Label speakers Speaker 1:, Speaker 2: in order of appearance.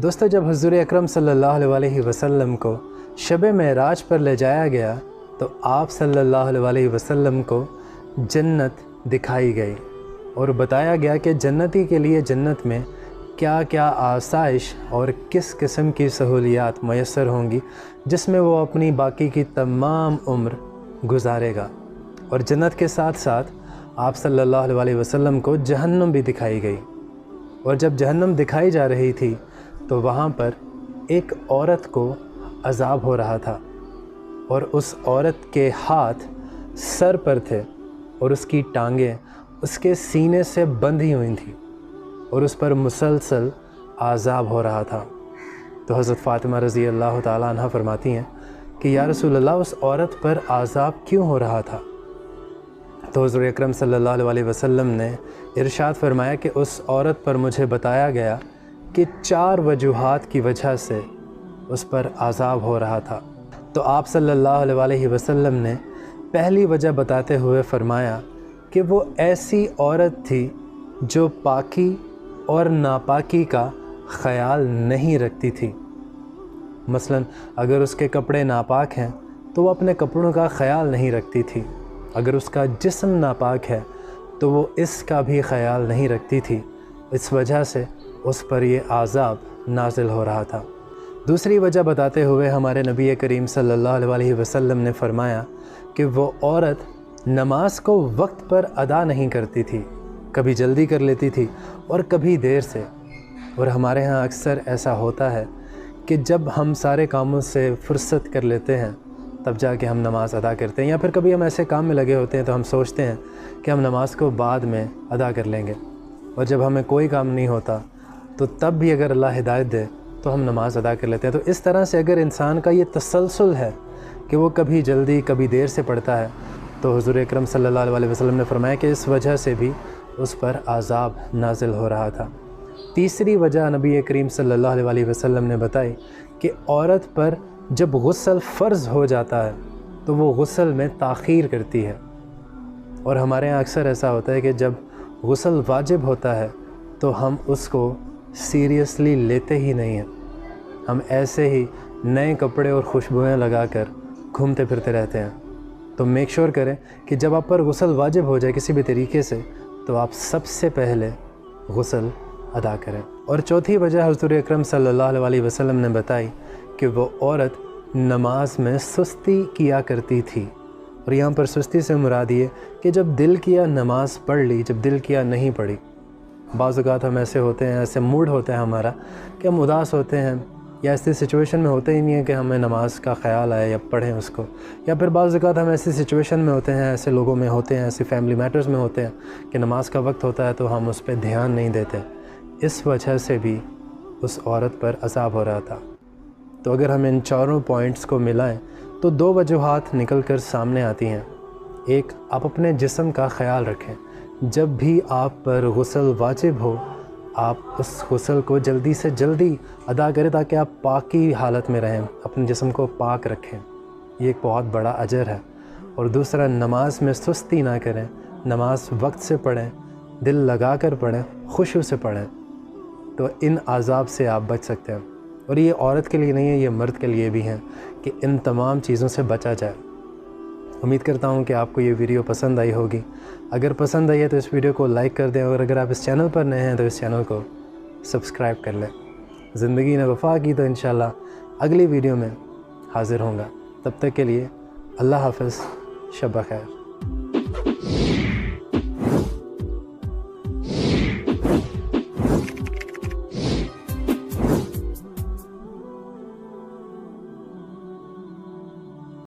Speaker 1: دوستو، جب حضور اکرم صلی اللہ علیہ وسلم کو شب معراج پر لے جایا گیا تو آپ صلی اللہ علیہ وسلم کو جنت دکھائی گئی اور بتایا گیا کہ جنتی کے لیے جنت میں کیا کیا آسائش اور کس قسم کی سہولیات میسر ہوں گی، جس میں وہ اپنی باقی کی تمام عمر گزارے گا۔ اور جنت کے ساتھ ساتھ آپ صلی اللہ علیہ وسلم کو جہنم بھی دکھائی گئی، اور جب جہنم دکھائی جا رہی تھی تو وہاں پر ایک عورت کو عذاب ہو رہا تھا، اور اس عورت کے ہاتھ سر پر تھے اور اس کی ٹانگیں اس کے سینے سے بندھی ہوئی تھیں اور اس پر مسلسل عذاب ہو رہا تھا۔ تو حضرت فاطمہ رضی اللہ تعالیٰ عنہ فرماتی ہیں کہ یا رسول اللہ، اس عورت پر عذاب کیوں ہو رہا تھا؟ تو حضور اکرم صلی اللہ علیہ وسلم نے ارشاد فرمایا کہ اس عورت پر مجھے بتایا گیا کہ 4 وجوہات کی وجہ سے اس پر عذاب ہو رہا تھا۔ تو آپ صلی اللہ علیہ وسلم نے پہلی وجہ بتاتے ہوئے فرمایا کہ وہ ایسی عورت تھی جو پاکی اور ناپاکی کا خیال نہیں رکھتی تھی۔ مثلا اگر اس کے کپڑے ناپاک ہیں تو وہ اپنے کپڑوں کا خیال نہیں رکھتی تھی، اگر اس کا جسم ناپاک ہے تو وہ اس کا بھی خیال نہیں رکھتی تھی، اس وجہ سے اس پر یہ عذاب نازل ہو رہا تھا۔ دوسری وجہ بتاتے ہوئے ہمارے نبی کریم صلی اللہ علیہ وسلم نے فرمایا کہ وہ عورت نماز کو وقت پر ادا نہیں کرتی تھی، کبھی جلدی کر لیتی تھی اور کبھی دیر سے۔ اور ہمارے ہاں اکثر ایسا ہوتا ہے کہ جب ہم سارے کاموں سے فرصت کر لیتے ہیں تب جا کے ہم نماز ادا کرتے ہیں، یا پھر کبھی ہم ایسے کام میں لگے ہوتے ہیں تو ہم سوچتے ہیں کہ ہم نماز کو بعد میں ادا کر لیں گے، اور جب ہمیں کوئی کام نہیں ہوتا تو تب بھی اگر اللہ ہدایت دے تو ہم نماز ادا کر لیتے ہیں۔ تو اس طرح سے اگر انسان کا یہ تسلسل ہے کہ وہ کبھی جلدی کبھی دیر سے پڑھتا ہے تو حضور اکرم صلی اللہ علیہ وسلم نے فرمایا کہ اس وجہ سے بھی اس پر عذاب نازل ہو رہا تھا۔ تیسری وجہ نبی کریم صلی اللہ علیہ وسلم نے بتائی کہ عورت پر جب غسل فرض ہو جاتا ہے تو وہ غسل میں تاخیر کرتی ہے، اور ہمارے یہاں اکثر ایسا ہوتا ہے کہ جب غسل واجب ہوتا ہے تو ہم اس کو سیریسلی لیتے ہی نہیں ہیں، ہم ایسے ہی نئے کپڑے اور خوشبوئیں لگا کر گھومتے پھرتے رہتے ہیں۔ تو میک شور کریں کہ جب آپ پر غسل واجب ہو جائے کسی بھی طریقے سے تو آپ سب سے پہلے غسل ادا کریں۔ اور چوتھی وجہ حضور اکرم صلی اللہ علیہ وسلم نے بتائی کہ وہ عورت نماز میں سستی کیا کرتی تھی، اور یہاں پر سستی سے مراد یہ کہ جب دل کیا نماز پڑھ لی، جب دل کیا نہیں پڑھی۔ بعض اوقات ہم ایسے ہوتے ہیں، ایسے موڈ ہوتا ہے ہمارا کہ ہم اداس ہوتے ہیں یا ایسی سچویشن میں ہوتے ہی نہیں ہے کہ ہمیں نماز کا خیال آئے یا پڑھیں اس کو، یا پھر بعض اوقات ہم ایسی سچویشن میں ہوتے ہیں، ایسے لوگوں میں ہوتے ہیں، ایسی فیملی میٹرز میں ہوتے ہیں کہ نماز کا وقت ہوتا ہے تو ہم اس پہ دھیان نہیں دیتے۔ اس وجہ سے بھی اس عورت پر عذاب ہو رہا تھا۔ تو اگر ہم ان چاروں پوائنٹس کو ملائیں تو 2 وجوہات نکل کر سامنے آتی ہیں۔ ایک، آپ اپنے جسم کا خیال رکھیں، جب بھی آپ پر غسل واجب ہو آپ اس غسل کو جلدی سے جلدی ادا کریں تاکہ آپ پاکی حالت میں رہیں، اپنے جسم کو پاک رکھیں، یہ ایک بہت بڑا اجر ہے۔ اور دوسرا، نماز میں سستی نہ کریں، نماز وقت سے پڑھیں، دل لگا کر پڑھیں، خشوع سے پڑھیں، تو ان عذاب سے آپ بچ سکتے ہیں۔ اور یہ عورت کے لیے نہیں ہے، یہ مرد کے لیے بھی ہیں کہ ان تمام چیزوں سے بچا جائے۔ امید کرتا ہوں کہ آپ کو یہ ویڈیو پسند آئی ہوگی۔ اگر پسند آئی ہے تو اس ویڈیو کو لائک کر دیں، اور اگر آپ اس چینل پر نئے ہیں تو اس چینل کو سبسکرائب کر لیں۔ زندگی نے وفا کی تو انشاءاللہ اگلی ویڈیو میں حاضر ہوں گا۔ تب تک کے لیے اللہ حافظ، شب بخیر۔